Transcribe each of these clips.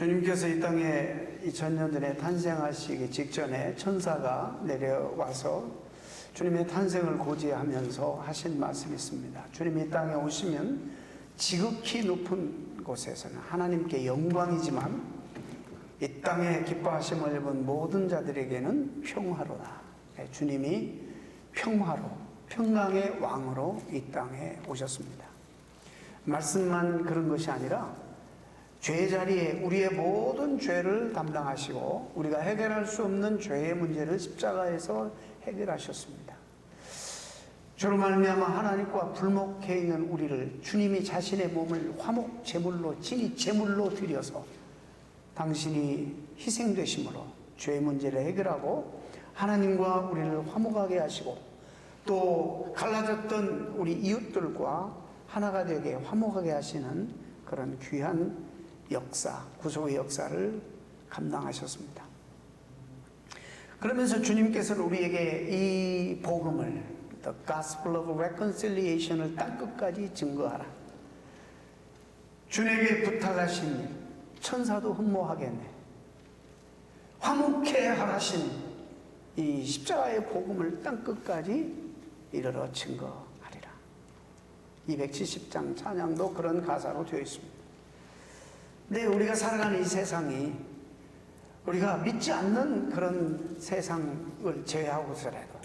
주님께서 이 땅에 2000년 전에 탄생하시기 직전에 천사가 내려와서 주님의 탄생을 고지하면서 하신 말씀이 있습니다. 주님이 이 땅에 오시면 지극히 높은 곳에서는 하나님께 영광이지만 이 땅에 기뻐하심을 입은 모든 자들에게는 평화로다. 주님이 평화로, 평강의 왕으로 이 땅에 오셨습니다. 말씀만 그런 것이 아니라 죄의 자리에 우리의 모든 죄를 담당하시고 우리가 해결할 수 없는 죄의 문제를 십자가에서 해결하셨습니다. 주로 말미암아 하나님과 불목해 있는 우리를 주님이 자신의 몸을 화목 제물로, 진히 제물로 드려서 당신이 희생되심으로 죄의 문제를 해결하고 하나님과 우리를 화목하게 하시고 또 갈라졌던 우리 이웃들과 하나가 되게 화목하게 하시는 그런 귀한 역사, 구속의 역사를 감당하셨습니다. 그러면서 주님께서는 우리에게 이 복음을, The Gospel of Reconciliation을 땅끝까지 증거하라. 주님에게 부탁하신 천사도 흠모하겠네. 화목해 하라신 이 십자가의 복음을 땅끝까지 이르러 증거하리라. 270장 찬양도 그런 가사로 되어 있습니다. 근데 우리가 살아가는 이 세상이 우리가 믿지 않는 그런 세상을 제외하고서라도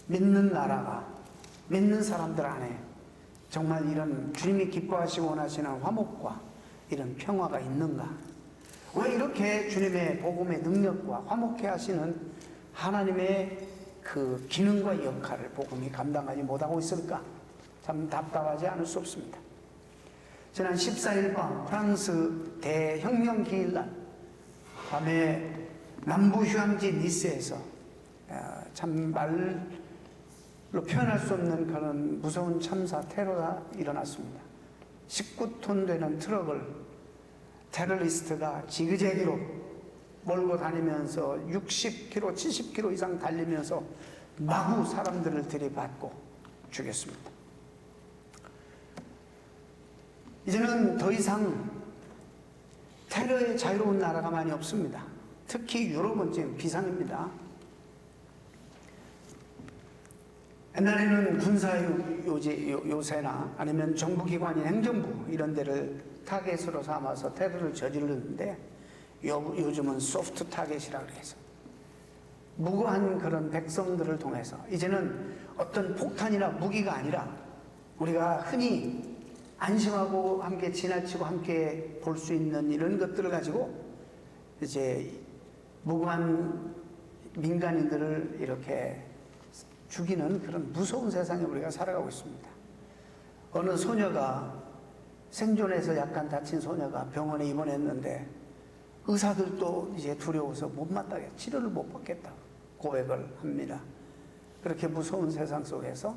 믿는 나라가, 믿는 사람들 안에 정말 이런 주님이 기뻐하시고 원하시는 화목과 이런 평화가 있는가? 왜 이렇게 주님의 복음의 능력과 화목해 하시는 하나님의 그 기능과 역할을 복음이 감당하지 못하고 있을까? 참 답답하지 않을 수 없습니다. 지난 14일 밤 프랑스 대혁명 기일날 밤에 남부 휴양지 니스에서 참 말로 표현할 수 없는 그런 무서운 참사 테러가 일어났습니다. 19톤 되는 트럭을 테러리스트가 지그재기로 몰고 다니면서 60km, 70km 이상 달리면서 마구 사람들을 들이받고 죽였습니다. 이제는 더 이상 테러의 자유로운 나라가 많이 없습니다. 특히 유럽은 지금 비상입니다. 옛날에는 군사 요새나 아니면 정부기관인 행정부 이런 데를 타겟으로 삼아서 테러를 저지르는데 요즘은 소프트 타겟이라고 해서 무고한 그런 백성들을 통해서 이제는 어떤 폭탄이나 무기가 아니라 우리가 흔히 안심하고 함께 지나치고 함께 볼 수 있는 이런 것들을 가지고 이제 무고한 민간인들을 이렇게 죽이는 그런 무서운 세상에 우리가 살아가고 있습니다. 어느 소녀가 생존해서 약간 다친 소녀가 병원에 입원했는데 의사들도 이제 두려워서 못 맞다게 치료를 못 받겠다 고백을 합니다. 그렇게 무서운 세상 속에서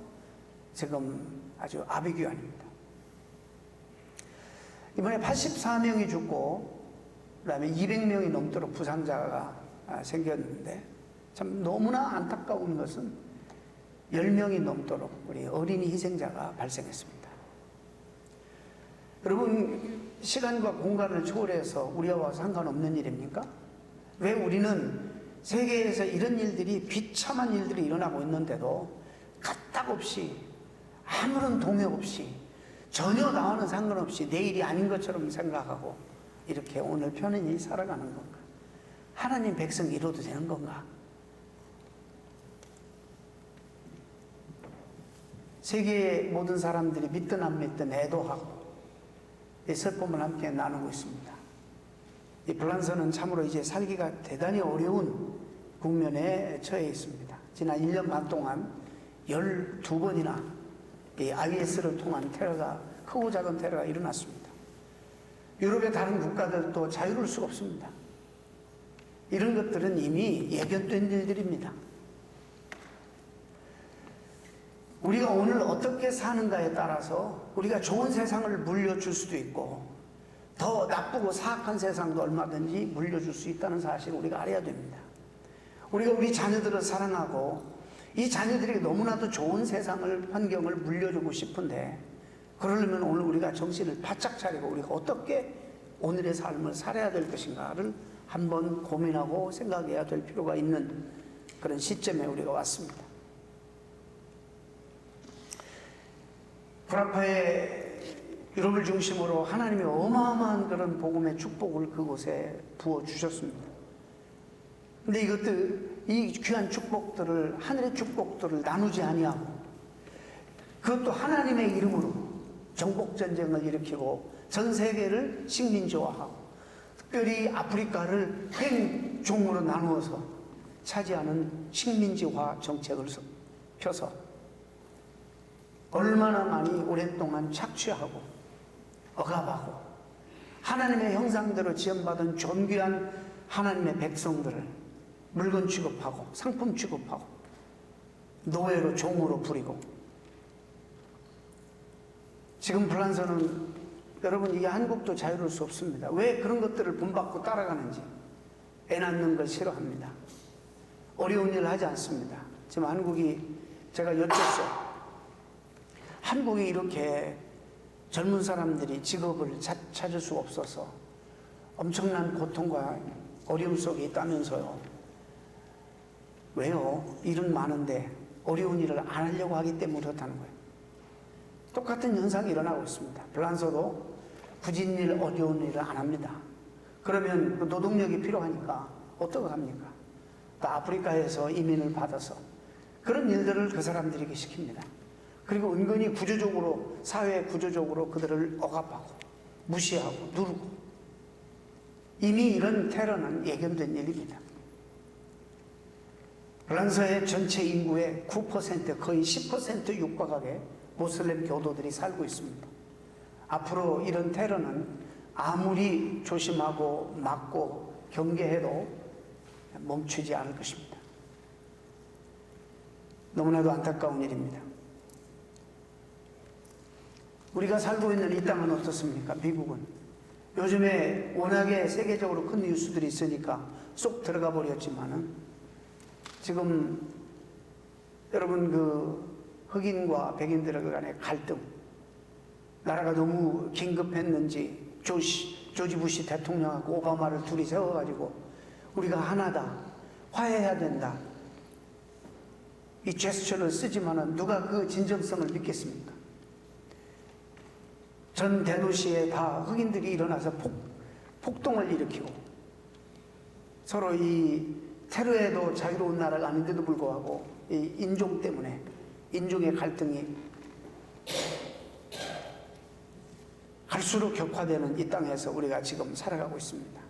지금 아주 아비규환입니다. 이번에 84명이 죽고 그다음에 200명이 넘도록 부상자가 생겼는데 참 너무나 안타까운 것은 10명이 넘도록 우리 어린이 희생자가 발생했습니다. 여러분, 시간과 공간을 초월해서 우리와 상관없는 일입니까? 왜 우리는 세계에서 이런 일들이 비참한 일들이 일어나고 있는데도 까딱없이 아무런 동요 없이 전혀 나와는 상관없이 내일이 아닌 것처럼 생각하고 이렇게 오늘 편안히 살아가는 건가? 하나님 백성이 이뤄도 되는 건가? 세계의 모든 사람들이 믿든 안 믿든 애도하고 이 슬픔을 함께 나누고 있습니다. 이 프랑스는 참으로 이제 살기가 대단히 어려운 국면에 처해 있습니다. 지난 1년 반 동안 12번이나 이 IS를 통한 테러가, 크고 작은 테러가 일어났습니다. 유럽의 다른 국가들도 자유로울 수가 없습니다. 이런 것들은 이미 예견된 일들입니다. 우리가 오늘 어떻게 사는가에 따라서 우리가 좋은 세상을 물려줄 수도 있고 더 나쁘고 사악한 세상도 얼마든지 물려줄 수 있다는 사실을 우리가 알아야 됩니다. 우리가 우리 자녀들을 사랑하고 이 자녀들에게 너무나도 좋은 세상을, 환경을 물려주고 싶은데 그러려면 오늘 우리가 정신을 바짝 차리고 우리가 어떻게 오늘의 삶을 살아야 될 것인가를 한번 고민하고 생각해야 될 필요가 있는 그런 시점에 우리가 왔습니다. 불아파의 유럽을 중심으로 하나님의 어마어마한 그런 복음의 축복을 그곳에 부어주셨습니다. 근데 이 귀한 축복들을, 하늘의 축복들을 나누지 아니하고 그것도 하나님의 이름으로 정복전쟁을 일으키고 전 세계를 식민지화하고 특별히 아프리카를 횡종으로 나누어서 차지하는 식민지화 정책을 펴서 얼마나 많이 오랫동안 착취하고 억압하고 하나님의 형상대로 지음받은 존귀한 하나님의 백성들을 물건 취급하고 상품 취급하고 노예로 종으로 부리고 지금 불란서는 여러분 이게 한국도 자유로울 수 없습니다. 왜 그런 것들을 본받고 따라가는지 애 낳는 걸 싫어합니다. 어려운 일을 하지 않습니다. 지금 한국이 제가 여쭙죠. 한국이 이렇게 젊은 사람들이 직업을 찾을 수 없어서 엄청난 고통과 어려움 속에 있다면서요. 왜요? 일은 많은데 어려운 일을 안 하려고 하기 때문에 그렇다는 거예요. 똑같은 현상이 일어나고 있습니다. 불란서도 굳은 일, 어려운 일을 안 합니다. 그러면 그 노동력이 필요하니까 어떻게 합니까? 또 아프리카에서 이민을 받아서 그런 일들을 그 사람들에게 시킵니다. 그리고 은근히 구조적으로, 사회 구조적으로 그들을 억압하고 무시하고 누르고 이미 이런 테러는 예견된 일입니다. 불란서의 전체 인구의 9% 거의 10% 육박하게 모슬렘 교도들이 살고 있습니다. 앞으로 이런 테러는 아무리 조심하고 막고 경계해도 멈추지 않을 것입니다. 너무나도 안타까운 일입니다. 우리가 살고 있는 이 땅은 어떻습니까? 미국은 요즘에 워낙에 세계적으로 큰 뉴스들이 있으니까 쏙 들어가 버렸지만은 지금 여러분 그 흑인과 백인들 간의 갈등, 나라가 너무 긴급했는지 조지 부시 대통령하고 오바마를 둘이 세워가지고 우리가 하나다, 화해해야 된다, 이 제스처를 쓰지만은 누가 그 진정성을 믿겠습니까? 전 대도시에 다 흑인들이 일어나서 폭동을 일으키고 서로 이 테러에도 자유로운 나라가 아닌데도 불구하고 이 인종 때문에 인종의 갈등이 갈수록 격화되는 이 땅에서 우리가 지금 살아가고 있습니다.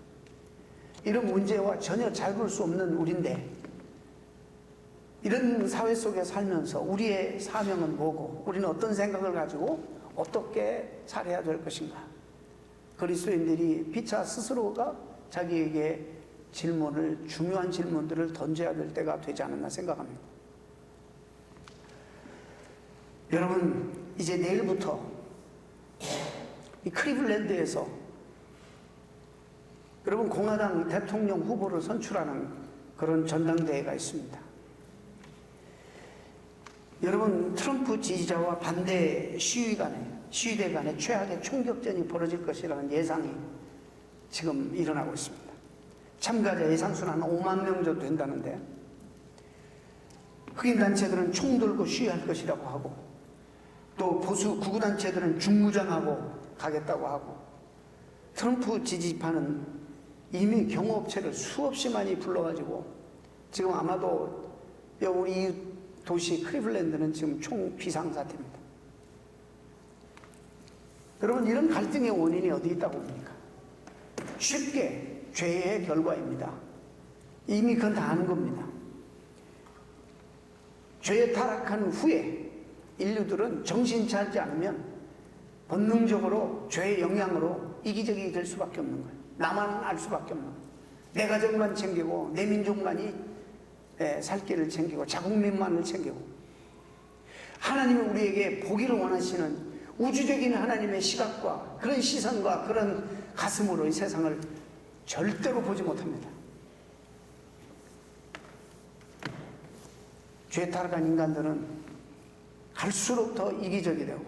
이런 문제와 전혀 잘 볼 수 없는 우리인데 이런 사회 속에 살면서 우리의 사명은 뭐고 우리는 어떤 생각을 가지고 어떻게 살아야 될 것인가. 그리스도인들이 피차 스스로가 자기에게 중요한 질문들을 던져야 될 때가 되지 않았나 생각합니다. 여러분, 이제 내일부터 이 클리블랜드에서 여러분 공화당 대통령 후보를 선출하는 그런 전당대회가 있습니다. 여러분 트럼프 지지자와 반대 시위대 간에 최악의 총격전이 벌어질 것이라는 예상이 지금 일어나고 있습니다. 참가자 예상수는 한 5만 명 정도 된다는데 흑인 단체들은 총 들고 시위할 것이라고 하고 또 보수 구구단체들은 중무장하고 가겠다고 하고 트럼프 지지파는 이미 경호업체를 수없이 많이 불러가지고 지금 아마도 우리 도시 클리블랜드는 지금 총 비상사태입니다. 여러분 이런 갈등의 원인이 어디 있다고 봅니까? 쉽게 죄의 결과입니다. 이미 그건 다 아는 겁니다. 죄에 타락한 후에 인류들은 정신 차리지 않으면 본능적으로 죄의 영향으로 이기적이 될 수밖에 없는 거예요. 나만 알 수밖에 없는 거예요. 내 가정만 챙기고 내 민족만이 살 길을 챙기고 자국민만을 챙기고 하나님이 우리에게 보기를 원하시는 우주적인 하나님의 시각과 그런 시선과 그런 가슴으로 이 세상을 절대로 보지 못합니다. 죄에 타락한 인간들은 갈수록 더 이기적이 되고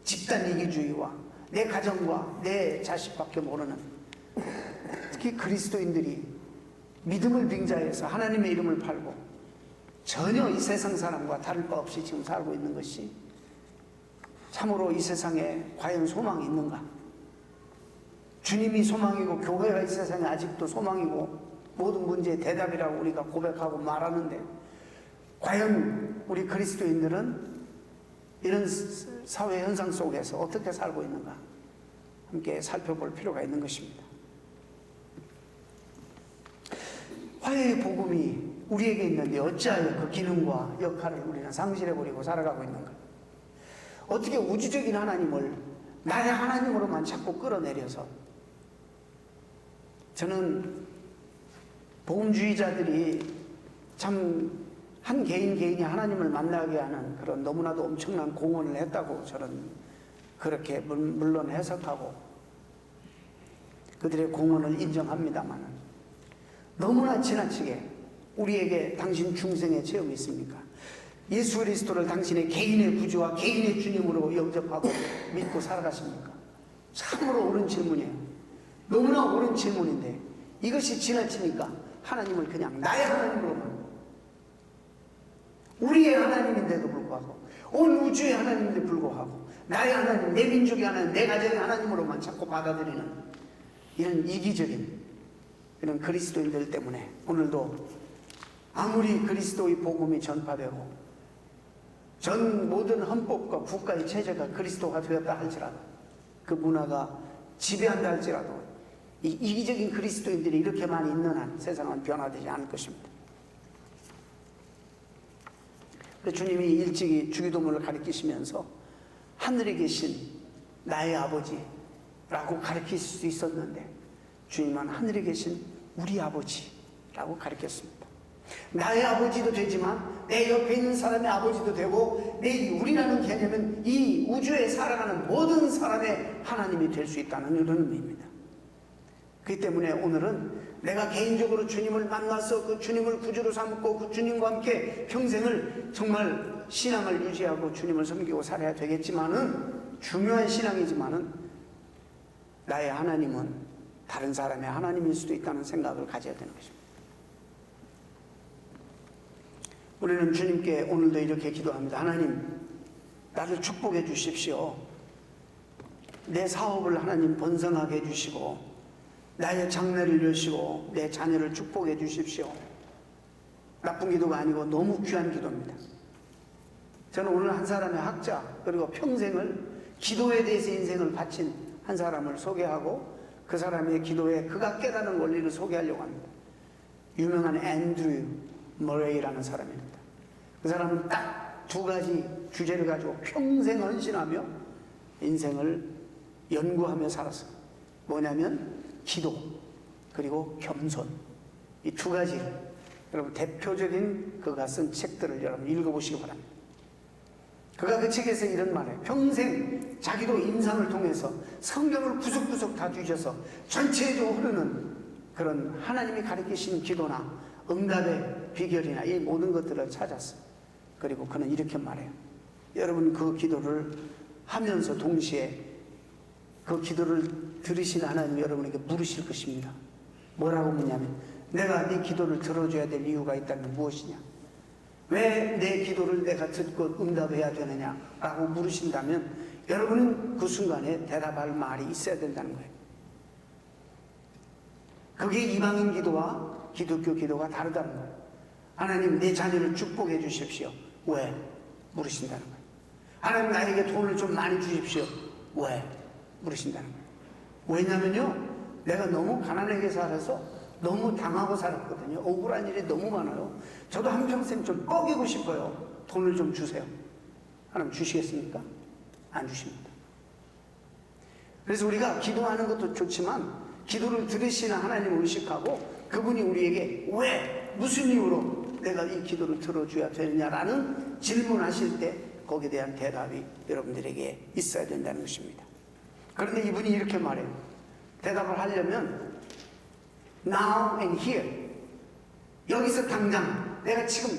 집단 이기주의와 내 가정과 내 자식밖에 모르는 특히 그리스도인들이 믿음을 빙자해서 하나님의 이름을 팔고 전혀 이 세상 사람과 다를 바 없이 지금 살고 있는 것이 참으로 이 세상에 과연 소망이 있는가? 주님이 소망이고 교회가 이 세상에 아직도 소망이고 모든 문제의 대답이라고 우리가 고백하고 말하는데, 과연 우리 그리스도인들은 이런 사회 현상 속에서 어떻게 살고 있는가 함께 살펴볼 필요가 있는 것입니다. 화해의 복음이 우리에게 있는데 어찌하여 그 기능과 역할을 우리는 상실해버리고 살아가고 있는가? 어떻게 우주적인 하나님을 나의 하나님으로만 자꾸 끌어내려서, 저는 복음주의자들이 참 한 개인이 하나님을 만나게 하는 그런 너무나도 엄청난 공헌을 했다고 저는 그렇게 물론 해석하고 그들의 공헌을 인정합니다만, 너무나 지나치게 우리에게 당신 중생의 체험이 있습니까? 예수 그리스도를 당신의 개인의 구주와 개인의 주님으로 영접하고 믿고 살아가십니까? 참으로 옳은 질문이에요. 너무나 옳은 질문인데 이것이 지나치니까 하나님을 그냥 나의 하나님으로만, 우리의 하나님인데도 불구하고, 온 우주의 하나님인데도 불구하고 나의 하나님, 내 민족의 하나님, 내 가정의 하나님으로만 자꾸 받아들이는 이런 이기적인 이런 그리스도인들 때문에 오늘도 아무리 그리스도의 복음이 전파되고 전 모든 헌법과 국가의 체제가 그리스도가 되었다 할지라도, 그 문화가 지배한다 할지라도 이 이기적인 그리스도인들이 이렇게 많이 있는 한 세상은 변화되지 않을 것입니다. 주님이 일찍이 주기도문을 가르치시면서 하늘에 계신 나의 아버지라고 가르칠 수 있었는데, 주님은 하늘에 계신 우리 아버지라고 가르쳤습니다. 나의 아버지도 되지만 내 옆에 있는 사람의 아버지도 되고, 내 우리라는 개념은 이 우주에 살아가는 모든 사람의 하나님이 될 수 있다는 이런 의미입니다. 그렇기 때문에 오늘은 내가 개인적으로 주님을 만나서 그 주님을 구주로 삼고 그 주님과 함께 평생을 정말 신앙을 유지하고 주님을 섬기고 살아야 되겠지만은, 중요한 신앙이지만은 나의 하나님은 다른 사람의 하나님일 수도 있다는 생각을 가져야 되는 것입니다. 우리는 주님께 오늘도 이렇게 기도합니다. 하나님, 나를 축복해 주십시오. 내 사업을 하나님 번성하게 해주시고 나의 장래를 여시고 내 자녀를 축복해 주십시오. 나쁜 기도가 아니고 너무 귀한 기도입니다. 저는 오늘 한 사람의 학자, 그리고 평생을 기도에 대해서 인생을 바친 한 사람을 소개하고 그 사람의 기도에 그가 깨달은 원리를 소개하려고 합니다. 유명한 앤드류 머레이라는 사람입니다. 그 사람은 딱 두 가지 주제를 가지고 평생 헌신하며 인생을 연구하며 살았어요. 뭐냐면 기도, 그리고 겸손. 이 두 가지를, 여러분 대표적인 그가 쓴 책들을 여러분 읽어보시기 바랍니다. 그가 그 책에서 이런 말을, 평생 자기도 임상을 통해서 성경을 구석구석 다 뒤져서 전체적으로 흐르는 그런 하나님이 가르치신 기도나 응답의 비결이나 이 모든 것들을 찾았어요. 그리고 그는 이렇게 말해요. 여러분 그 기도를 하면서 동시에 그 기도를 들으신 하나님 여러분에게 물으실 것입니다. 뭐라고 묻냐면, 내가 네 기도를 들어줘야 될 이유가 있다면 무엇이냐? 왜 내 기도를 내가 듣고 응답해야 되느냐? 라고 물으신다면 여러분은 그 순간에 대답할 말이 있어야 된다는 거예요. 그게 이방인 기도와 기독교 기도가 다르다는 거예요. 하나님 내 자녀를 축복해 주십시오. 왜? 물으신다는 거예요. 하나님 나에게 돈을 좀 많이 주십시오. 왜? 물으신다는 거예요. 왜냐면요, 내가 너무 가난하게 살아서 너무 당하고 살았거든요. 억울한 일이 너무 많아요. 저도 한평생 좀 뻐기고 싶어요. 돈을 좀 주세요. 하나님 주시겠습니까? 안 주십니다. 그래서 우리가 기도하는 것도 좋지만 기도를 들으시는 하나님을 의식하고 그분이 우리에게 왜, 무슨 이유로 내가 이 기도를 들어줘야 되느냐라는 질문하실 때 거기에 대한 대답이 여러분들에게 있어야 된다는 것입니다. 그런데 이분이 이렇게 말해요. 대답을 하려면 now and here, 여기서 당장 내가 지금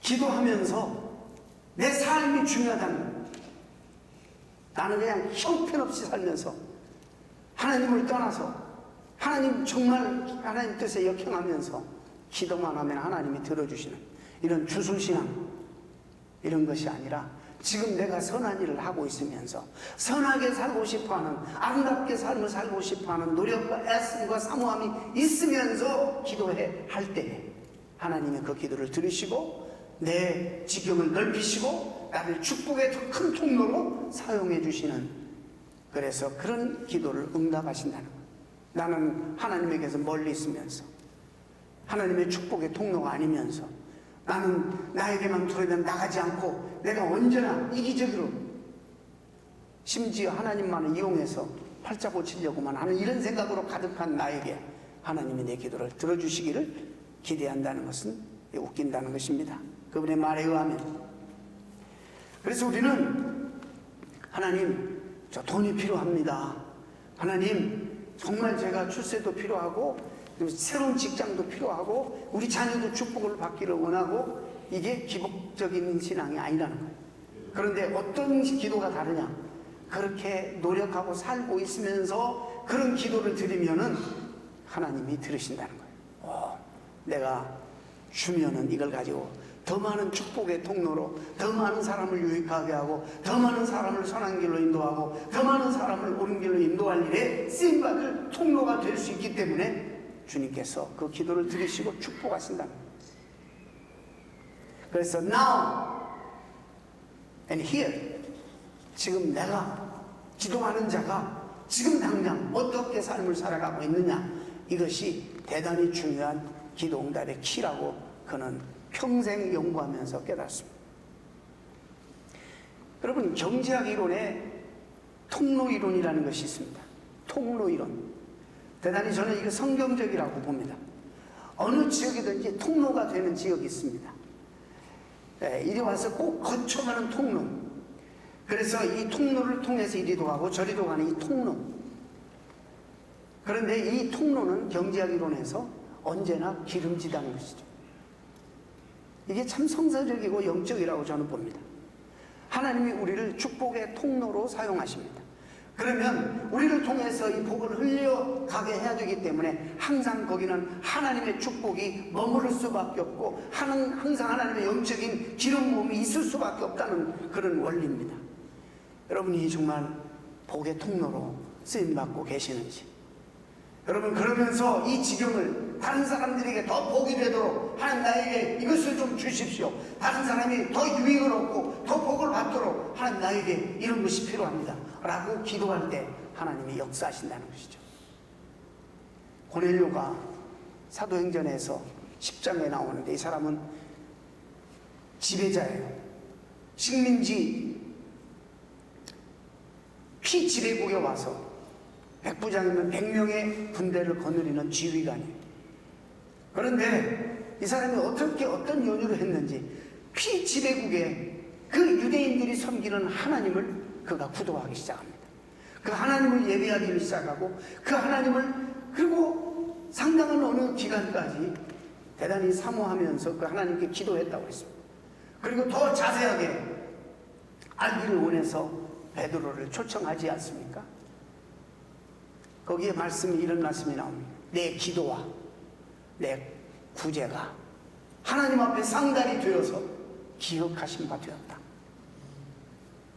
기도하면서 내 삶이 중요하다는 거예요. 나는 그냥 형편없이 살면서 하나님을 떠나서 하나님 정말 하나님 뜻에 역행하면서 기도만 하면 하나님이 들어주시는 이런 주술신앙, 이런 것이 아니라 지금 내가 선한 일을 하고 있으면서 선하게 살고 싶어하는, 아름답게 삶을 살고 싶어하는 노력과 애씀과 사모함이 있으면서 기도해 할 때에 하나님이 그 기도를 들으시고 내 지경을 넓히시고 나를 축복의 더 큰 통로로 사용해 주시는, 그래서 그런 기도를 응답하신다는 거예요. 나는 하나님에게서 멀리 있으면서 하나님의 축복의 통로가 아니면서 나는 나에게만 두려면 나가지 않고 내가 언제나 이기적으로 심지어 하나님만을 이용해서 팔자 고치려고만 하는 이런 생각으로 가득한 나에게 하나님이 내 기도를 들어주시기를 기대한다는 것은 웃긴다는 것입니다. 그분의 말에 의하면. 그래서 우리는 하나님, 저 돈이 필요합니다. 하나님, 정말 제가 출세도 필요하고 새로운 직장도 필요하고 우리 자녀도 축복을 받기를 원하고, 이게 기복적인 신앙이 아니라는 거예요. 그런데 어떤 기도가 다르냐? 그렇게 노력하고 살고 있으면서 그런 기도를 드리면은 하나님이 들으신다는 거예요. 내가 주면은 이걸 가지고 더 많은 축복의 통로로 더 많은 사람을 유익하게 하고 더 많은 사람을 선한 길로 인도하고 더 많은 사람을 옳은 길로 인도할 일에 쓰임받을 통로가 될 수 있기 때문에 주님께서 그 기도를 들으시고 축복하신다. 그래서 now and here, 지금 내가 기도하는 자가 지금 당장 어떻게 삶을 살아가고 있느냐, 이것이 대단히 중요한 기도 응답의 키라고 그는 평생 연구하면서 깨닫습니다. 여러분, 경제학 이론에 통로 이론이라는 것이 있습니다. 통로 이론. 대단히 저는 이거 성경적이라고 봅니다. 어느 지역이든지 통로가 되는 지역이 있습니다. 이리 와서 꼭 거쳐가는 통로. 그래서 이 통로를 통해서 이리도 가고 저리도 가는 이 통로. 그런데 이 통로는 경제학 이론에서 언제나 기름지다는 것이죠. 이게 참 성서적이고 영적이라고 저는 봅니다. 하나님이 우리를 축복의 통로로 사용하십니다. 그러면 우리를 통해서 이 복을 흘려가게 해야 되기 때문에 항상 거기는 하나님의 축복이 머무를 수밖에 없고 항상 하나님의 영적인 기름 부음이 있을 수밖에 없다는 그런 원리입니다. 여러분이 정말 복의 통로로 쓰임받고 계시는지, 여러분 그러면서 이 지경을 다른 사람들에게 더 복이 되도록 하나님 나에게 이것을 좀 주십시오, 다른 사람이 더 유익을 얻고 더 복을 받도록 하나님 나에게 이런 것이 필요합니다 라고 기도할 때 하나님이 역사하신다는 것이죠. 고넬료가 사도행전에서 10장에 나오는데 이 사람은 지배자예요. 식민지 피지배국에 와서 백부장이면 100명의 군대를 거느리는 지휘관이에요. 그런데 이 사람이 어떤 연유를 했는지 피지배국에 그 유대인들이 섬기는 하나님을 그가 구도하기 시작합니다. 그 하나님을 예배하기 시작하고 그 하나님을, 그리고 상당한 어느 기간까지 대단히 사모하면서 그 하나님께 기도했다고 했습니다. 그리고 더 자세하게 알기를 원해서 베드로를 초청하지 않습니까? 거기에 이런 말씀이 나옵니다. 내 기도와 내 구제가 하나님 앞에 상달이 되어서 기억하신 바 되었다.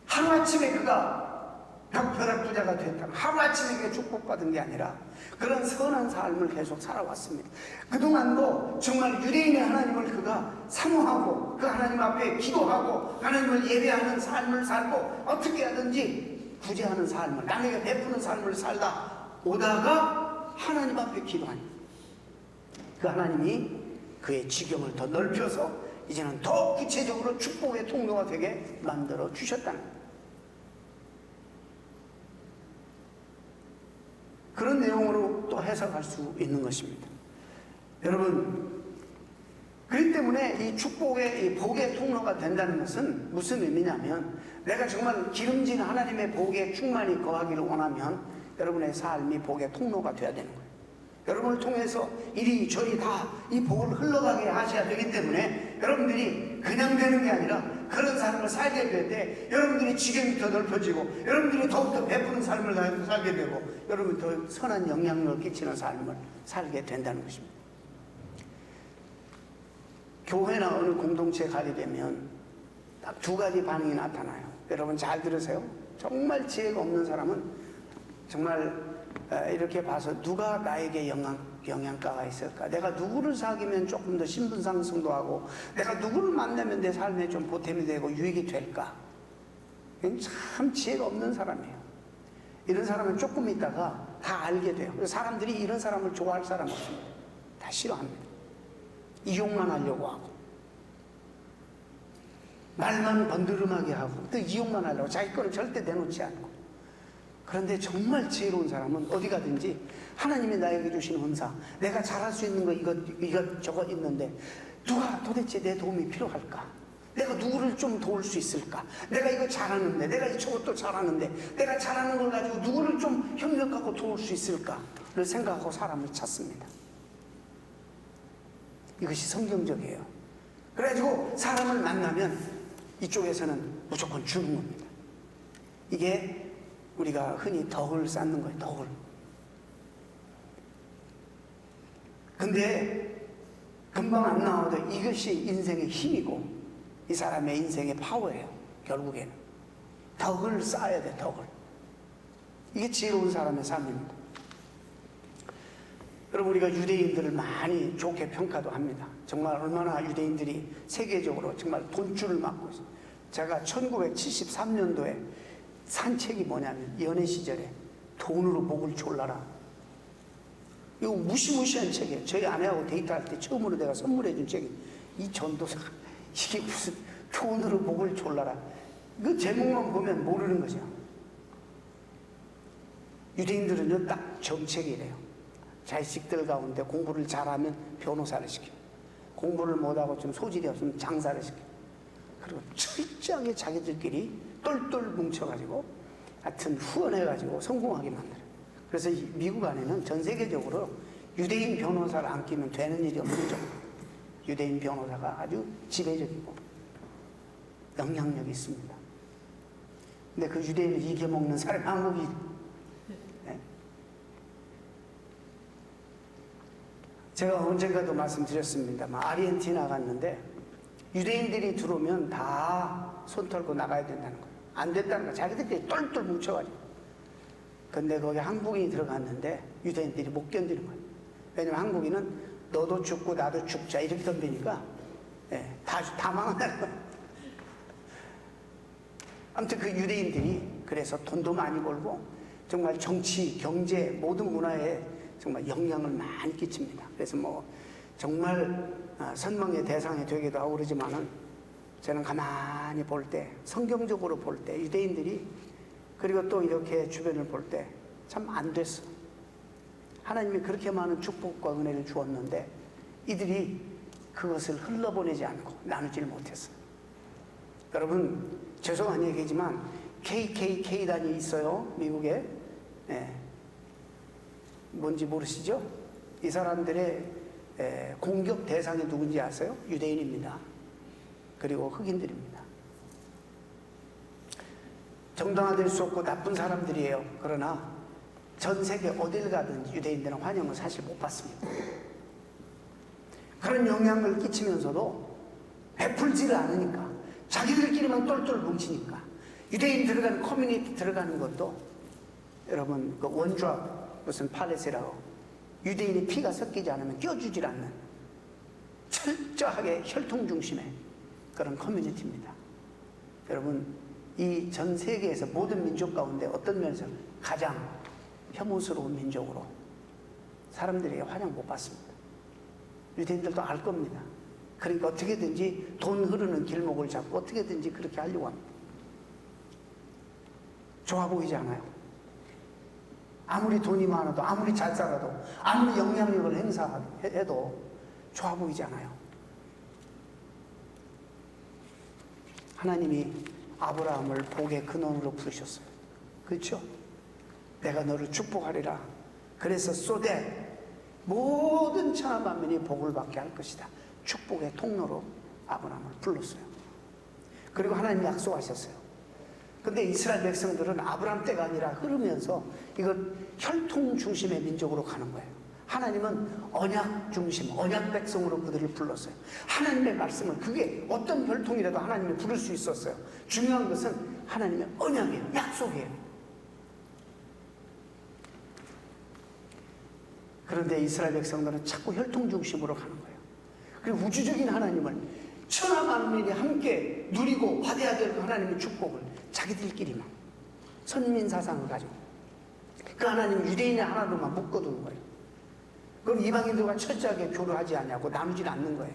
하루아침에 그가 벽벼락부자가 됐다면 하루아침에 그가 축복받은 게 아니라 그런 선한 삶을 계속 살아왔습니다. 그동안도 정말 유대인의 하나님을 그가 사모하고 그 하나님 앞에 기도하고 하나님을 예배하는 삶을 살고 어떻게 하든지 구제하는 삶을, 남에게 베푸는 삶을 살다 오다가 하나님 앞에 기도하니 그 하나님이 그의 지경을 더 넓혀서 이제는 더 구체적으로 축복의 통로가 되게 만들어 주셨다는 거예요. 그런 내용으로 또 해석할 수 있는 것입니다. 여러분, 그렇기 때문에 이 축복의, 이 복의 통로가 된다는 것은 무슨 의미냐면, 내가 정말 기름진 하나님의 복의 충만히 거하기를 원하면 여러분의 삶이 복의 통로가 되어야 되는 거예요. 여러분을 통해서 이리저리 다 이 복을 흘러가게 하셔야 되기 때문에 여러분들이 그냥 되는 게 아니라 그런 삶을 살게 될 때 여러분들이 지경이 더 넓혀지고 여러분들이 더욱더 베푸는 삶을 살게 되고 여러분이 더 선한 영향력을 끼치는 삶을 살게 된다는 것입니다. 교회나 어느 공동체에 가게 되면 딱 두 가지 반응이 나타나요. 여러분 잘 들으세요. 정말 지혜가 없는 사람은 정말 이렇게 봐서 누가 나에게 영양가가 있을까? 내가 누구를 사귀면 조금 더 신분 상승도 하고 내가 누구를 만나면 내 삶에 좀 보탬이 되고 유익이 될까? 참 지혜가 없는 사람이에요. 이런 사람은 조금 있다가 다 알게 돼요. 사람들이 이런 사람을 좋아할 사람 없습니다. 다 싫어합니다. 이용만 하려고 하고 말만 번드름하게 하고 또 이용만 하려고 자기 거를 절대 내놓지 않고. 그런데 정말 지혜로운 사람은 어디 가든지 하나님이 나에게 주신 은사, 내가 잘할 수 있는 거 이것 저것 있는데 누가 도대체 내 도움이 필요할까? 내가 누구를 좀 도울 수 있을까? 내가 이거 잘하는데, 내가 저것도 잘하는데, 내가 잘하는 걸 가지고 누구를 좀 협력하고 도울 수 있을까를 생각하고 사람을 찾습니다. 이것이 성경적이에요. 그래가지고 사람을 만나면 이쪽에서는 무조건 주는 겁니다. 이게 우리가 흔히 덕을 쌓는 거예요. 덕을. 근데 금방 안 나와도 이것이 인생의 힘이고 이 사람의 인생의 파워예요. 결국에는 덕을 쌓아야 돼. 덕을. 이게 지혜로운 사람의 삶입니다. 여러분, 우리가 유대인들을 많이 좋게 평가도 합니다. 정말 얼마나 유대인들이 세계적으로 정말 돈줄을 맞고 있어요. 제가 1973년도에 산 책이 뭐냐면 연애 시절에 돈으로 목을 졸라라. 이거 무시무시한 책이에요. 저희 아내하고 데이트할 때 처음으로 내가 선물해 준 책이 이 전도사. 이게 무슨 돈으로 목을 졸라라. 그 제목만 보면 모르는 거죠. 유대인들은요 딱 정책이래요. 자식들 가운데 공부를 잘하면 변호사를 시켜. 공부를 못하고 좀 소질이 없으면 장사를 시켜. 그리고 철저하게 자기들끼리 똘똘 뭉쳐가지고 하여튼 후원해가지고 성공하게 만들어요. 그래서 미국 안에는 전 세계적으로 유대인 변호사를 안 끼면 되는 일이 없는 정도. 유대인 변호사가 아주 지배적이고 영향력이 있습니다. 근데 그 유대인을 이겨먹는 사람이 한국이 제가 언젠가도 말씀드렸습니다만 아르헨티나 갔는데 유대인들이 들어오면 다 손 털고 나가야 된다는 거예요. 안 됐다는 거예요. 자기들끼리 똘똘 뭉쳐가지고. 근데 거기 한국인이 들어갔는데 유대인들이 못 견디는 거예요. 왜냐면 한국인은 너도 죽고 나도 죽자 이렇게 덤비니까 다 망한다는 거예요. 아무튼 그 유대인들이 그래서 돈도 많이 벌고 정말 정치, 경제, 모든 문화에 정말 영향을 많이 끼칩니다. 그래서 뭐 정말 선망의 대상이 되기도 하고 그러지만은 저는 가만히 볼 때, 성경적으로 볼 때 유대인들이 그리고 또 이렇게 주변을 볼 때 참 안 됐어. 하나님이 그렇게 많은 축복과 은혜를 주었는데 이들이 그것을 흘러보내지 않고 나누지를 못했어요. 여러분 죄송한 얘기지만 KKK단이 있어요. 미국에. 뭔지 모르시죠? 이 사람들의 공격 대상이 누군지 아세요? 유대인입니다. 그리고 흑인들입니다. 정당화될 수 없고 나쁜 사람들이에요. 그러나 전 세계 어딜 가든지 유대인들은 환영을 사실 못 받습니다. 그런 영향을 끼치면서도 베풀지를 않으니까 자기들끼리만 똘똘 뭉치니까 유대인 들어가는 커뮤니티 들어가는 것도 여러분 그 원드랍 무슨 팔레스라고 유대인의 피가 섞이지 않으면 껴주질 않는 철저하게 혈통 중심의 그런 커뮤니티입니다. 여러분 이 전 세계에서 모든 민족 가운데 어떤 면에서 가장 혐오스러운 민족으로 사람들에게 환영 못 받습니다. 유대인들도 알 겁니다. 그러니까 어떻게든지 돈 흐르는 길목을 잡고 어떻게든지 그렇게 하려고 합니다. 좋아 보이지 않아요? 아무리 돈이 많아도 아무리 잘 살아도 아무리 영향력을 행사해도 좋아 보이지 않아요. 하나님이 아브라함을 복의 근원으로 부르셨어요. 그렇죠? 내가 너를 축복하리라. 그래서 쏟되 모든 천하 만민이 복을 받게 할 것이다. 축복의 통로로 아브라함을 불렀어요. 그리고 하나님이 약속하셨어요. 근데 이스라엘 백성들은 아브라함 때가 아니라 흐르면서 이건 혈통 중심의 민족으로 가는 거예요. 하나님은 언약 중심, 언약 백성으로 그들을 불렀어요. 하나님의 말씀을, 그게 어떤 혈통이라도 하나님이 부를 수 있었어요. 중요한 것은 하나님의 언약이에요. 약속이에요. 그런데 이스라엘 백성들은 자꾸 혈통 중심으로 가는 거예요. 그리고 우주적인 하나님을, 천하 만민이 함께 누리고 받아야 될 하나님의 축복을 자기들끼리만 선민 사상을 가지고 그 하나님 유대인의 하나로만 묶어두는 거예요. 그럼 이방인들과 철저하게 교류하지 않냐고 나누질 않는 거예요.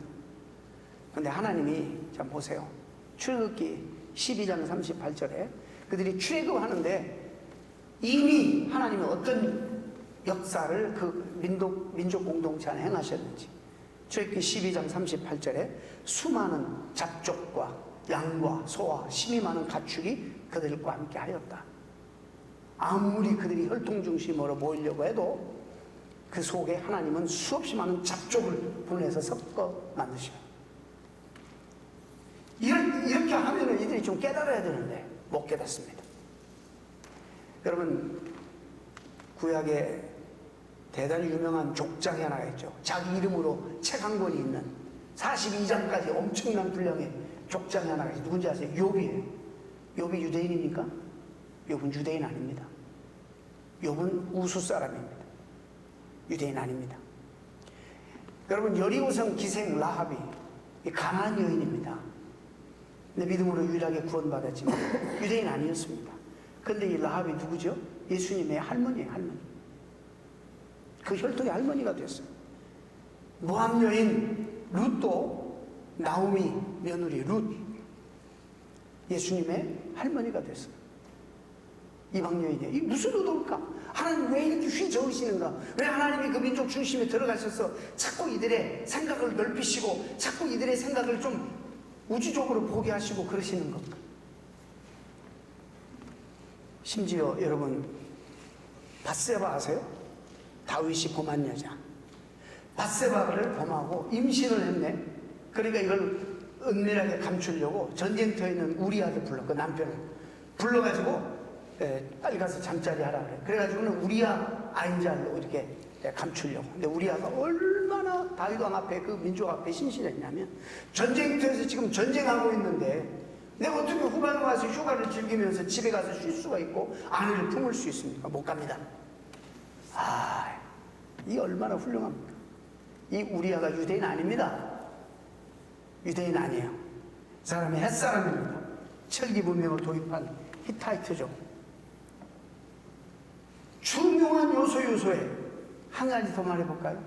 그런데 하나님이, 자 보세요. 출애굽기 12장 38절에 그들이 출애굽하는데 이미 하나님이 어떤 역사를 그 민족 공동체 안에 행하셨는지, 출애굽기 12장 38절에 수많은 잡족과 양과 소와 심이 많은 가축이 그들과 함께 하였다. 아무리 그들이 혈통 중심으로 모이려고 해도 그 속에 하나님은 수없이 많은 잡족을 보내서 섞어 만드셔요. 이렇게 하면은 이들이 좀 깨달아야 되는데 못 깨닫습니다. 여러분, 구약에 대단히 유명한 족장이 하나가 있죠. 자기 이름으로 책 한 권이 있는 42장까지 엄청난 분량의 족장이 하나가 있어요. 누군지 아세요? 욥이에요. 욥이 유대인입니까? 욥은 유대인 아닙니다. 욥은 우수 사람입니다. 유대인 아닙니다. 여러분, 여리고성 기생 라합이 가나안 여인입니다. 근데 믿음으로 유일하게 구원받았지만 유대인 아니었습니다. 근데 이 라합이 누구죠? 예수님의 할머니예요. 할머니. 그 혈통의 할머니가 됐어요. 모압 여인 룻도 나오미 며느리 룻, 예수님의 할머니가 됐어요. 이방 여인이에요. 이 무슨 의도일까? 하나님 왜 이렇게 휘저으시는가? 왜 하나님이 그 민족 중심에 들어가셔서 자꾸 이들의 생각을 넓히시고 자꾸 이들의 생각을 좀 우주적으로 보게 하시고 그러시는 겁니까? 심지어 여러분, 밧세바 아세요? 다윗이 범한 여자. 밧세바를 범하고 임신을 했네. 그러니까 이걸 은밀하게 감추려고 전쟁터에 있는 우리아를 불러, 그 남편을 불러가지고 빨리 가서 잠자리 하라 그래. 그래가지고는 우리아 아인자로 이렇게 감추려고. 근데 우리아가 얼마나 다윗 왕 앞에, 그 민족 앞에 신실했냐면, 전쟁터에서 지금 전쟁하고 있는데 내가 어떻게 후반에 와서 휴가를 즐기면서 집에 가서 쉴 수가 있고 아내를 품을 수 있습니까? 못 갑니다. 이 얼마나 훌륭합니까? 이 우리아가 유대인 아닙니다. 유대인 아니에요. 사람이 햇사람입니다. 철기 문명을 도입한 히타이트족. 중요한 요소에 한 가지 더 말해볼까요?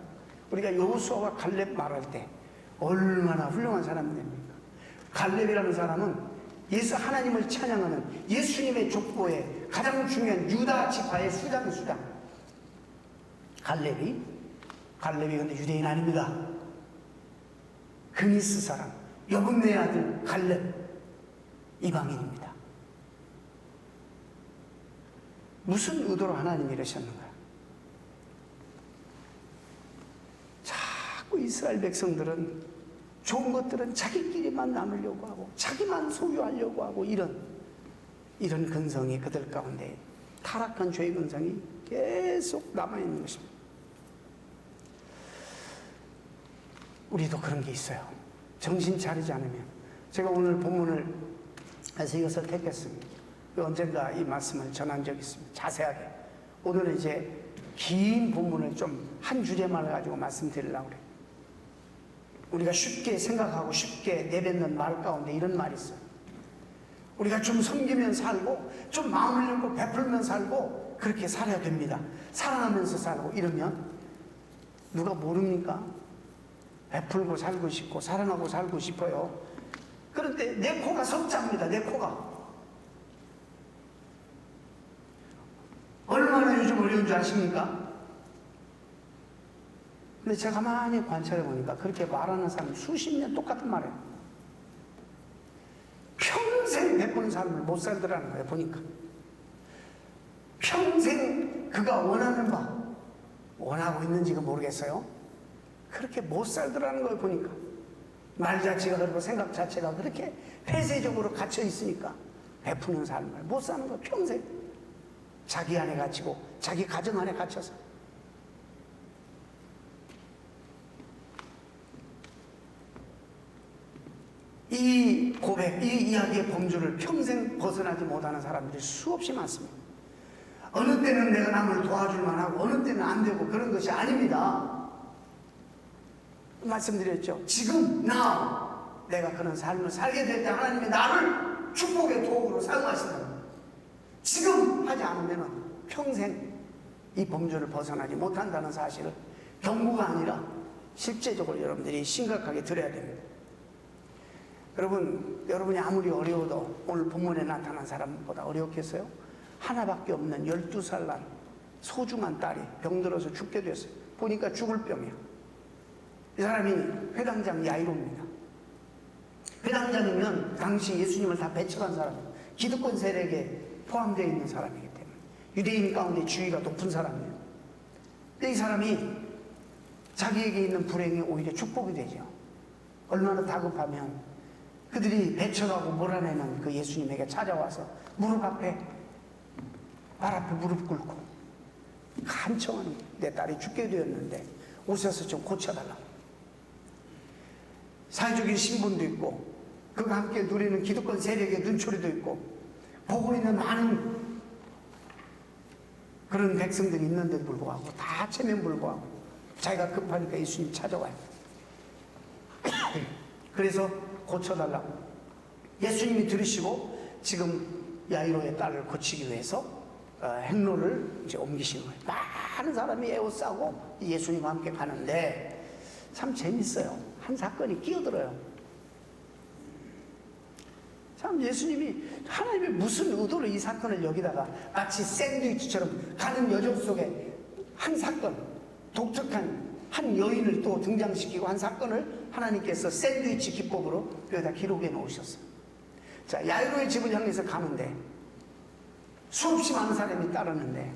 우리가 여호수아와 갈렙 말할 때 얼마나 훌륭한 사람이 됩니까? 갈렙이라는 사람은 하나님을 찬양하는 예수님의 족보에 가장 중요한 유다 지파의 수장. 갈렙이 근데 유대인 아닙니다. 그니스 사람, 여분네 아들 갈렙, 이방인입니다. 무슨 의도로 하나님이 이러셨는가? 자꾸 이스라엘 백성들은 좋은 것들은 자기끼리만 나누려고 하고 자기만 소유하려고 하고 이런 근성이 그들 가운데, 타락한 죄의 근성이 계속 남아있는 것입니다. 우리도 그런 게 있어요. 정신 차리지 않으면. 제가 오늘 본문을 해서 이것을 택했습니다. 언젠가 이 말씀을 전한 적이 있습니다. 자세하게. 오늘은 이제 긴 본문을 좀 한 주제만 가지고 말씀드리려고 그래요. 우리가 쉽게 생각하고 쉽게 내뱉는 말 가운데 이런 말이 있어요. 우리가 좀 섬기면 살고 좀 마음을 열고 베풀면 살고 그렇게 살아야 됩니다. 사랑하면서 살고 이러면 누가 모릅니까? 베풀고 살고 싶고 사랑하고 살고 싶어요. 그런데 내 코가 석자입니다. 내 코가 얼마나 요즘 어려운 줄 아십니까? 근데 제가 가만히 관찰해 보니까 그렇게 말하는 사람 수십 년 똑같은 말이에요. 평생 베푸는 삶을 못 살더라는 거예요. 보니까 평생 그가 원하는 바, 원하고 있는지가 모르겠어요. 그렇게 못 살더라는 걸 보니까 말 자체가 그리고 생각 자체가 그렇게 폐쇄적으로 갇혀 있으니까 베푸는 삶을 못 사는 거 평생. 자기 안에 갇히고 자기 가정 안에 갇혀서. 이 고백, 이 이야기의 범주를 평생 벗어나지 못하는 사람들이 수없이 많습니다. 어느 때는 내가 남을 도와줄 만하고 어느 때는 안 되고 그런 것이 아닙니다. 말씀드렸죠. 지금 내가 그런 삶을 살게 될 때 하나님이 나를 축복의 도구로 사용하신다. 지금 하지 않으면 평생 이 범주를 벗어나지 못한다는 사실을 경고가 아니라 실제적으로 여러분들이 심각하게 들어야 됩니다. 여러분이 아무리 어려워도 오늘 본문에 나타난 사람보다 어려웠겠어요? 하나밖에 없는 12살 난 소중한 딸이 병들어서 죽게 됐어요. 보니까 죽을 병이야. 이 사람이 회당장 야이로입니다. 회당장이면 당시 예수님을 다 배척한 사람이에요. 기득권 세력에 포함되어 있는 사람이기 때문에 유대인 가운데 지위가 높은 사람이에요. 근데 이 사람이 자기에게 있는 불행이 오히려 축복이 되죠. 얼마나 다급하면 그들이 배척하고 몰아내는 그 예수님에게 찾아와서 발 앞에 무릎 꿇고 간청하는, 내 딸이 죽게 되었는데 오셔서 좀 고쳐달라고. 사회적인 신분도 있고 그가 함께 누리는 기득권 세력의 눈초리도 있고 보고 있는 많은 그런 백성들이 있는데도 불구하고 다 체면불구하고 자기가 급하니까 예수님 찾아와요. 그래서 고쳐달라고 예수님이 들으시고 지금 야이로의 딸을 고치기 위해서 행로를 이제 옮기신 거예요. 많은 사람이 에워싸고 예수님과 함께 가는데 참 재밌어요. 한 사건이 끼어들어요. 참 예수님이 하나님의 무슨 의도로 이 사건을 여기다가 마치 샌드위치처럼 가는 여정 속에 한 사건, 독특한 한 여인을 또 등장시키고 한 사건을 하나님께서 샌드위치 기법으로 여기다 기록해 놓으셨어요. 자, 야이로의 집을 향해서 가는데 수없이 많은 사람이 따르는데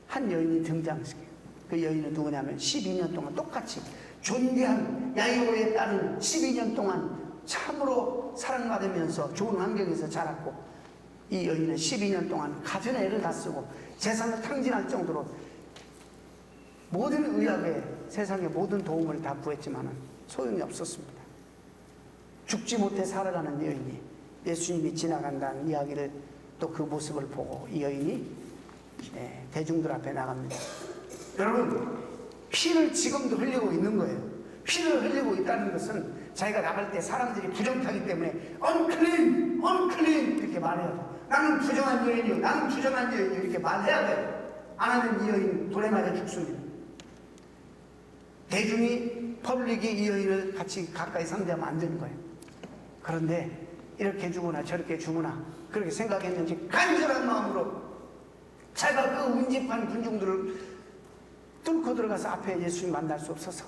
한 여인이 등장시켜요. 그 여인은 누구냐면 12년 동안 똑같이 존귀한 야이로의 딸은 12년 동안 참으로 사랑받으면서 좋은 환경에서 자랐고 이 여인은 12년 동안 가진 애를 다 쓰고 재산을 탕진할 정도로 모든 의학에 세상의 모든 도움을 다 구했지만 소용이 없었습니다. 죽지 못해 살아가는 여인이 예수님이 지나간다는 이야기를 또 그 모습을 보고 이 여인이 대중들 앞에 나갑니다. 여러분, 피를 지금도 흘리고 있는 거예요. 피를 흘리고 있다는 것은 자기가 나갈 때 사람들이 부정타기 때문에 unclean, unclean 이렇게 말해야 돼요. 나는 부정한 여인이요, 나는 부정한 여인이요 이렇게 말해야 돼요. 안 하면 이 여인 돌에 맞아 죽습니다. 대중이, 퍼블릭이 이 여인을 같이 가까이 상대하면 안 되는 거예요. 그런데 이렇게 주구나 저렇게 주구나 그렇게 생각했는지 간절한 마음으로 자기가 그 운집한 군중들을 뚫고 들어가서 앞에 예수님 만날 수 없어서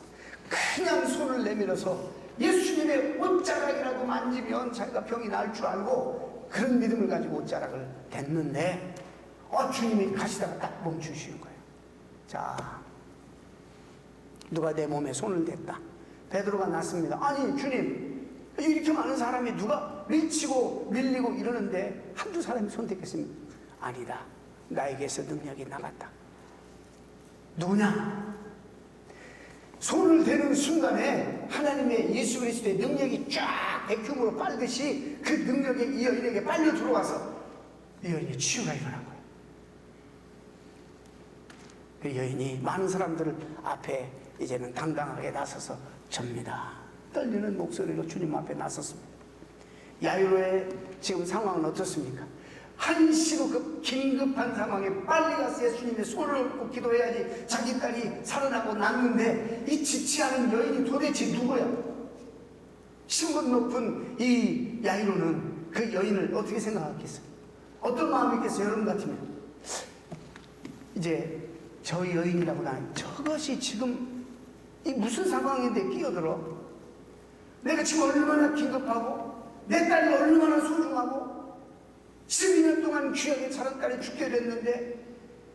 그냥 손을 내밀어서 예수님의 옷자락이라도 만지면 자기가 병이 날 줄 알고 그런 믿음을 가지고 옷자락을 댔는데 주님이 가시다가 딱 멈추시는 거예요. 자, 누가 내 몸에 손을 댔다. 베드로가 났습니다. 아니 주님, 이렇게 많은 사람이 누가 밀치고 밀리고 이러는데 한두 사람이 손 댔겠습니까? 아니다. 나에게서 능력이 나갔다. 누구냐? 손을 대는 순간에 하나님의 예수 그리스도의 능력이 쫙 백흉으로 빨듯이 그 능력이 이 여인에게 빨려 들어와서 이 여인의 치유가 일어난 거예요. 그 여인이 많은 사람들 앞에 이제는 당당하게 나서서 접니다. 떨리는 목소리로 주님 앞에 나섰습니다. 야이로의 지금 상황은 어떻습니까? 한시로 그 긴급한 상황에 빨리 가서 예수님의 손을 얹고 기도해야지 자기 딸이 살아나고 낫는데 이 지치 않은 여인이 도대체 누구야? 신분 높은 이 야이로는 그 여인을 어떻게 생각하겠어요? 어떤 마음이겠어요? 여러분 같으면 이제 저 여인이라고 나는 저것이 지금 이 무슨 상황인데 끼어들어? 내가 지금 얼마나 긴급하고 내 딸이 얼마나 소중하고 12년 동안 귀하게 자란 딸이 죽게 됐는데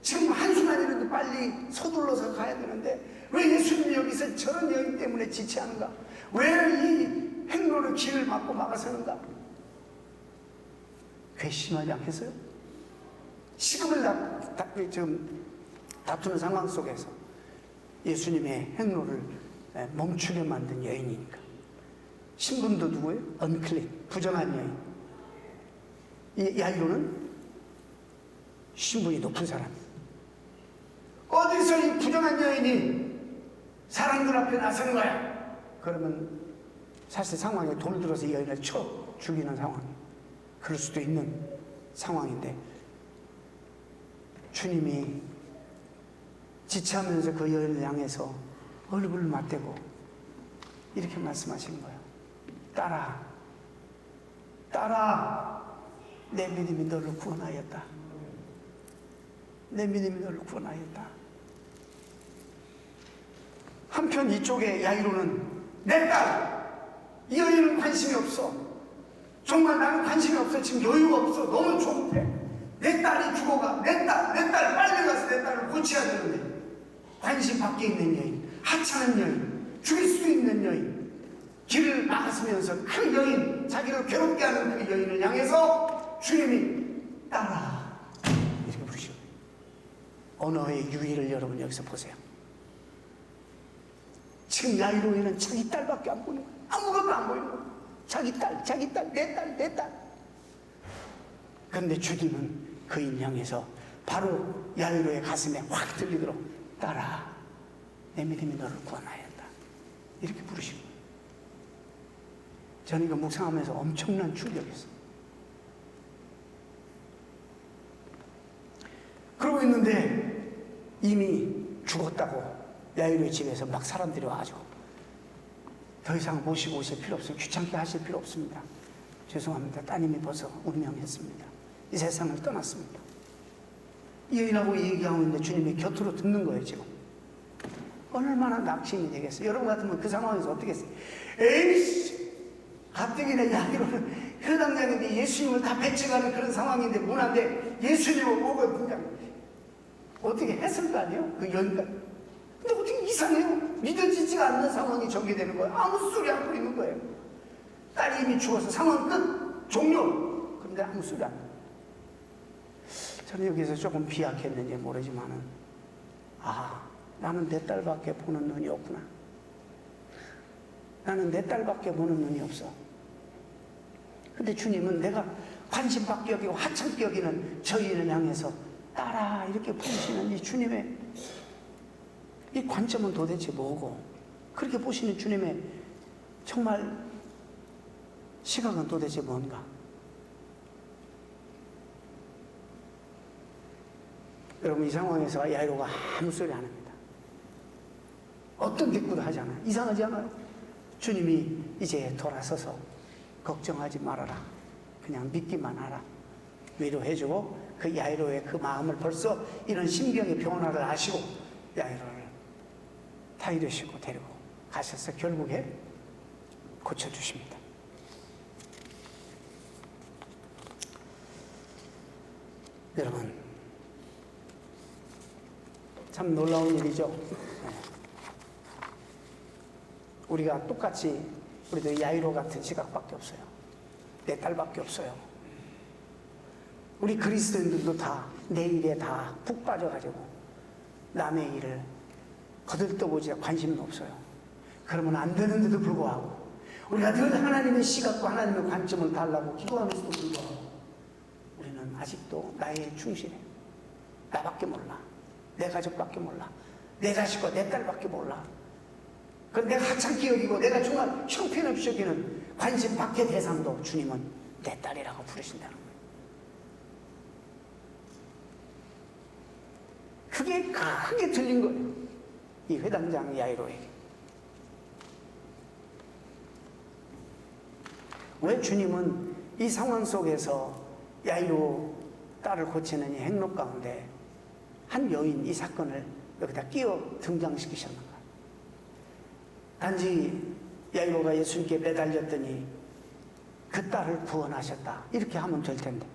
지금 한순간이라도 빨리 서둘러서 가야 되는데 왜 예수님이 여기서 저런 여인 때문에 지체하는가? 왜 이 행로를 길을 막고 막아서는가? 괘씸하지 않겠어요? 시금을 지금 다투는 상황 속에서 예수님의 행로를 멈추게 만든 여인이니까. 신분도 누구예요? 언클린, 부정한 여인. 이 야이로는 신분이 높은 사람. 어디서 이 부정한 여인이 사람들 앞에 나서는 거야? 그러면 사실 상황에 돌을 들어서 이 여인을 쳐 죽이는 상황. 그럴 수도 있는 상황인데 주님이 지체하면서 그 여인을 향해서 얼굴을 맞대고 이렇게 말씀하시는 거예요. 딸아, 딸아, 내 믿음이 너를 구원하였다. 내 믿음이 너를 구원하였다. 한편 이쪽에 야이로는 내 딸, 이 여인은 관심이 없어. 정말 나는 관심이 없어. 지금 여유가 없어. 너무 조급해. 내 딸이 죽어가. 내 딸 빨리 가서 내 딸을 고쳐야 되는데. 관심 밖에 있는 여인, 하찮은 여인, 죽일 수 있는 여인, 길을 막았으면서 그 여인, 자기를 괴롭게 하는 그 여인을 향해서 주님이 딸아 이렇게 부르시고, 언어의 유의를 여러분 여기서 보세요. 지금 야이로에는 자기 딸밖에 안 보이는 거예요. 아무것도 안 보이는 거예요. 자기 딸, 내 딸. 그런데 주님은 그인 향해서 바로 야이로의 가슴에 확 들리도록 딸아, 내 믿음이 너를 구원하였다. 이렇게 부르시고, 저는 이거 묵상하면서 엄청난 충격이었어요. 그러고 있는데 이미 죽었다고 야이로의 집에서 막 사람들이 와가지고 더 이상 모시고 오실 필요 없어요. 귀찮게 하실 필요 없습니다. 죄송합니다. 따님이 벌써 운명했습니다. 이 세상을 떠났습니다. 이 여인하고 얘기하고 있는데 주님이 곁으로 듣는 거예요. 지금 얼마나 낙심이 되겠어요. 여러분 같으면 그 상황에서 어떻게 했어요? 에이씨, 가뜩이나 야이로는 회당장인데 예수님을 다 배척하는 그런 상황인데 문화인데 예수님을 보고 그냥 어떻게 했을 거 아니에요? 그 여인가. 근데 어떻게 이상해요? 믿어지지가 않는 상황이 전개되는 거예요. 아무 소리 안 부리는 거예요. 딸이 이미 죽어서 상황 끝, 종료. 그런데 아무 소리 안 해요. 저는 여기서 조금 비약했는지 모르지만은, 나는 내 딸밖에 보는 눈이 없구나. 나는 내 딸밖에 보는 눈이 없어. 근데 주님은 내가 관심밖에 여기고 하찮게 여기는 저희를 향해서 딸아 이렇게 부르시는 이 주님의 이 관점은 도대체 뭐고, 그렇게 보시는 주님의 정말 시각은 도대체 뭔가. 여러분, 이 상황에서 야이로가 아무 소리 안 합니다. 어떤 대꾸도 하지 않아요. 이상하지 않아요? 주님이 이제 돌아서서 걱정하지 말아라. 그냥 믿기만 하라. 위로해주고 그 야이로의 그 마음을 벌써 이런 심경의 변화를 아시고 야이로를 타이르시고 데리고 가셔서 결국에 고쳐주십니다. 여러분, 참 놀라운 일이죠. 우리가 똑같이 우리도 야이로 같은 시각밖에 없어요. 내 딸밖에 없어요. 우리 그리스도인들도 다 내 일에 다 푹 빠져가지고 남의 일을 거들떠보지 관심도 없어요. 그러면 안 되는데도 불구하고 우리가 늘 하나님의 시각과 하나님의 관점을 달라고 기도하면서도 불구하고 우리는 아직도 나의 충실해. 나밖에 몰라. 내 가족밖에 몰라. 내 자식과 내 딸밖에 몰라. 그건 내가 하찮게 여기고 내가 정말 형편없이 여기는 관심 밖의 대상도 주님은 내 딸이라고 부르신다는 거예요. 그게 크게 들린 거예요. 이 회당장 야이로에게. 왜 주님은 이 상황 속에서 야이로 딸을 고치는 이 행로 가운데 한 여인 이 사건을 여기다 끼워 등장시키셨는가? 단지 야이로가 예수님께 매달렸더니 그 딸을 구원하셨다 이렇게 하면 될 텐데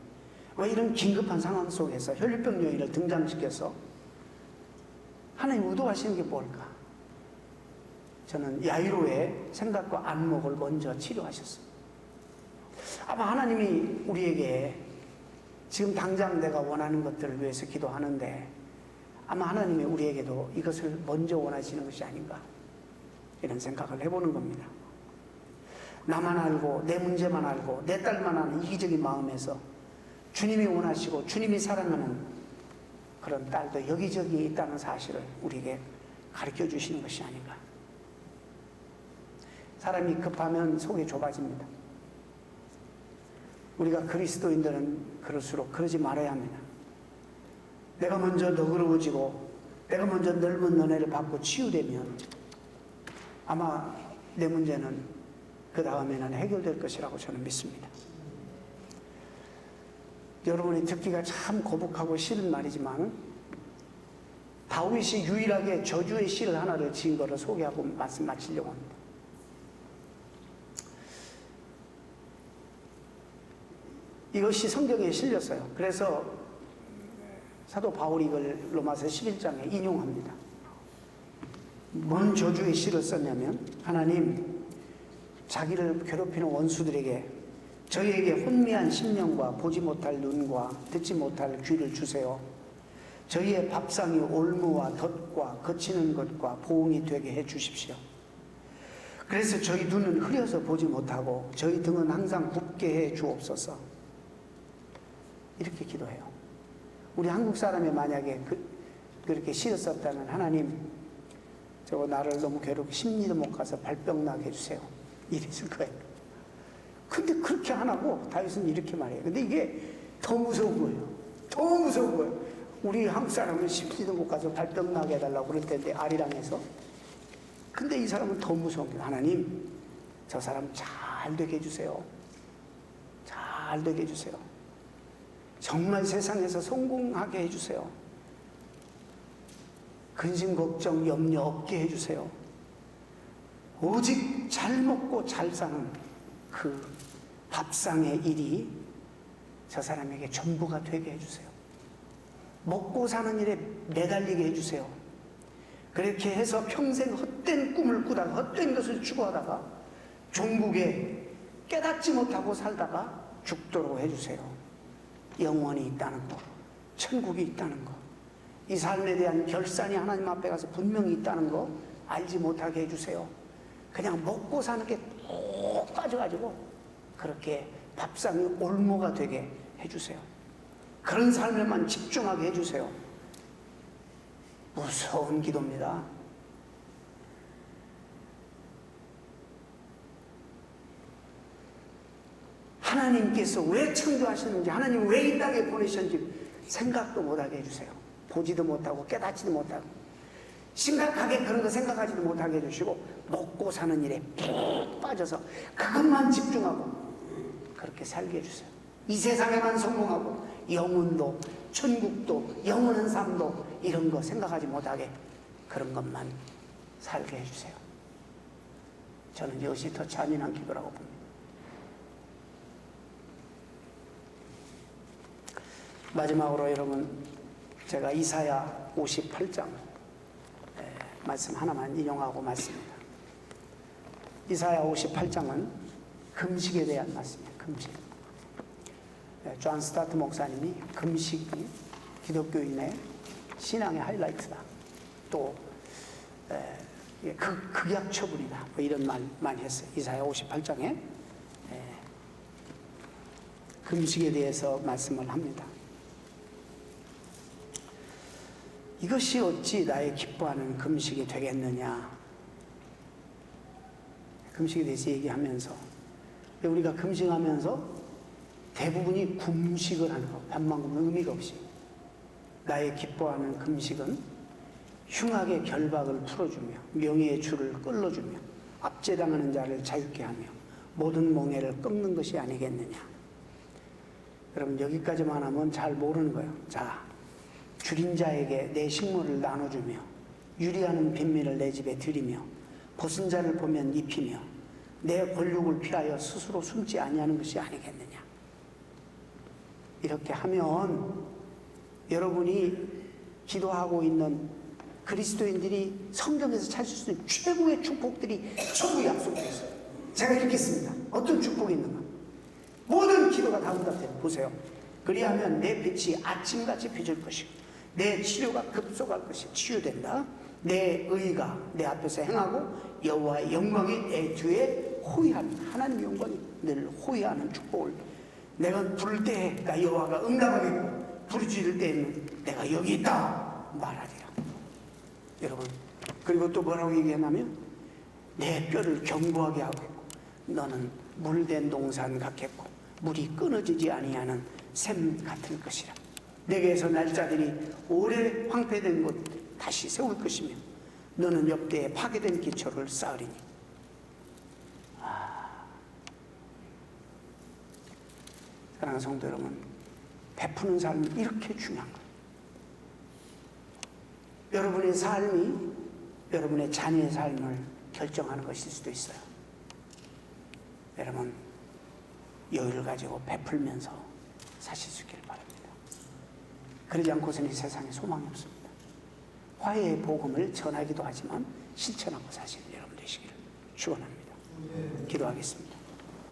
왜 이런 긴급한 상황 속에서 혈류병 여인을 등장시켜서 하나님 의도하시는 게 뭘까? 저는 야이로의 생각과 안목을 먼저 치료하셨어요. 아마 하나님이 우리에게 지금 당장 내가 원하는 것들을 위해서 기도하는데 아마 하나님이 우리에게도 이것을 먼저 원하시는 것이 아닌가, 이런 생각을 해보는 겁니다. 나만 알고 내 문제만 알고 내 딸만 아는 이기적인 마음에서 주님이 원하시고 주님이 사랑하는 그런 딸도 여기저기 있다는 사실을 우리에게 가르쳐 주시는 것이 아닌가. 사람이 급하면 속이 좁아집니다. 우리가 그리스도인들은 그럴수록 그러지 말아야 합니다. 내가 먼저 너그러워지고 내가 먼저 넓은 은혜를 받고 치유되면 아마 내 문제는 그 다음에는 해결될 것이라고 저는 믿습니다. 여러분이 듣기가 참 거북하고 싫은 말이지만 다윗이 유일하게 저주의 시를 하나를 지은 것을 소개하고 말씀 마치려고 합니다. 이것이 성경에 실렸어요. 그래서 사도 바울이 이걸 로마서 11장에 인용합니다. 뭔 저주의 시를 썼냐면, 하나님 자기를 괴롭히는 원수들에게 저희에게 혼미한 심령과 보지 못할 눈과 듣지 못할 귀를 주세요. 저희의 밥상이 올무와 덫과 거치는 것과 보응이 되게 해 주십시오. 그래서 저희 눈은 흐려서 보지 못하고 저희 등은 항상 굽게 해 주옵소서. 이렇게 기도해요. 우리 한국 사람이 만약에 그렇게 시를 썼다면, 하나님 저거 나를 너무 괴롭게 심리도 못 가서 발병 나게 해주세요, 이랬을 거예요. 근데 그렇게 안 하고 다윗은 이렇게 말해요. 근데 이게 더 무서운 거예요. 더 무서운 거예요. 우리 한국 사람은 심리도 못 가서 발병 나게 해달라고 그럴 텐데, 아리랑에서. 근데 이 사람은 더 무서운 거예요. 하나님 저 사람 잘 되게 해주세요. 잘 되게 해주세요. 정말 세상에서 성공하게 해주세요. 근심 걱정 염려 없게 해주세요. 오직 잘 먹고 잘 사는 그 밥상의 일이 저 사람에게 전부가 되게 해주세요. 먹고 사는 일에 매달리게 해주세요. 그렇게 해서 평생 헛된 꿈을 꾸다가 헛된 것을 추구하다가 종국에 깨닫지 못하고 살다가 죽도록 해주세요. 영원히 있다는 거, 천국이 있다는 거, 이 삶에 대한 결산이 하나님 앞에 가서 분명히 있다는 거 알지 못하게 해주세요. 그냥 먹고 사는 게 꼭 빠져가지고 그렇게 밥상이 올무가 되게 해주세요. 그런 삶에만 집중하게 해주세요. 무서운 기도입니다. 하나님께서 왜 창조하시는지, 하나님 왜 이 땅에 보내셨는지 생각도 못하게 해주세요. 보지도 못하고 깨닫지도 못하고 심각하게 그런 거 생각하지도 못하게 해주시고, 먹고 사는 일에 푹 빠져서 그것만 집중하고 그렇게 살게 해주세요. 이 세상에만 성공하고 영혼도 천국도 영원한 삶도 이런 거 생각하지 못하게 그런 것만 살게 해주세요. 저는 이것이 더 잔인한 기도라고 봅니다. 마지막으로 여러분, 제가 이사야 58장 말씀 하나만 인용하고 말씀입니다. 이사야 58장은 금식에 대한 말씀이에요. 금식. 존 스타트 목사님이 금식이 기독교인의 신앙의 하이라이트다, 또 극약 처분이다, 뭐 이런 말 많이 했어요. 이사야 58장에 금식에 대해서 말씀을 합니다. 이것이 어찌 나의 기뻐하는 금식이 되겠느냐. 금식에 대해서 얘기하면서, 우리가 금식하면서 대부분이 금식을 하는 거, 반만큼 의미가 없이. 나의 기뻐하는 금식은 흉악의 결박을 풀어주며 명예의 줄을 끌어주며 압제당하는 자를 자유케 하며 모든 멍에를 꺾는 것이 아니겠느냐. 여러분, 여기까지만 하면 잘 모르는 거예요. 자, 줄인 자에게 내 식물을 나눠주며 유리하는 빈민을 내 집에 들이며 벗은 자를 보면 입히며 내 권력을 피하여 스스로 숨지 아니하는 것이 아니겠느냐. 이렇게 하면 여러분이 기도하고 있는 그리스도인들이 성경에서 찾을 수 있는 최고의 축복들이 전부 약속되어 있어요. 제가 읽겠습니다. 어떤 축복이 있는가? 모든 기도가 다 응답돼요. 보세요. 그리하면 내 빛이 아침같이 비칠 것이고 내 치료가 급속할 것이 치유된다. 내 의가 내 앞에서 행하고 여호와의 영광이 내 뒤에 호위하는, 하나님의 영광이 늘 호위하는 축복을, 내가 부를 때에 나 여호와가 응답하겠고 부르짖을 때에는 내가 여기 있다 말하리라. 여러분, 그리고 또 뭐라고 얘기하냐면 내 뼈를 견고하게 하고 너는 물된 동산 같겠고 물이 끊어지지 아니하는 샘 같을 것이라. 내게서 날짜들이 오래 황폐된 곳 다시 세울 것이며 너는 역대에 파괴된 기초를 쌓으리니. 사랑하는 성도 여러분, 베푸는 삶이 이렇게 중요한 거예요. 여러분의 삶이 여러분의 자녀의 삶을 결정하는 것일 수도 있어요. 여러분, 여유를 가지고 베풀면서 사실 수 있기를 바랍니다. 그러지 않고서는 이 세상에 소망이 없습니다. 화해의 복음을 전하기도 하지만 실천하고 사시는 여러분 되시기를 축원합니다. 기도하겠습니다.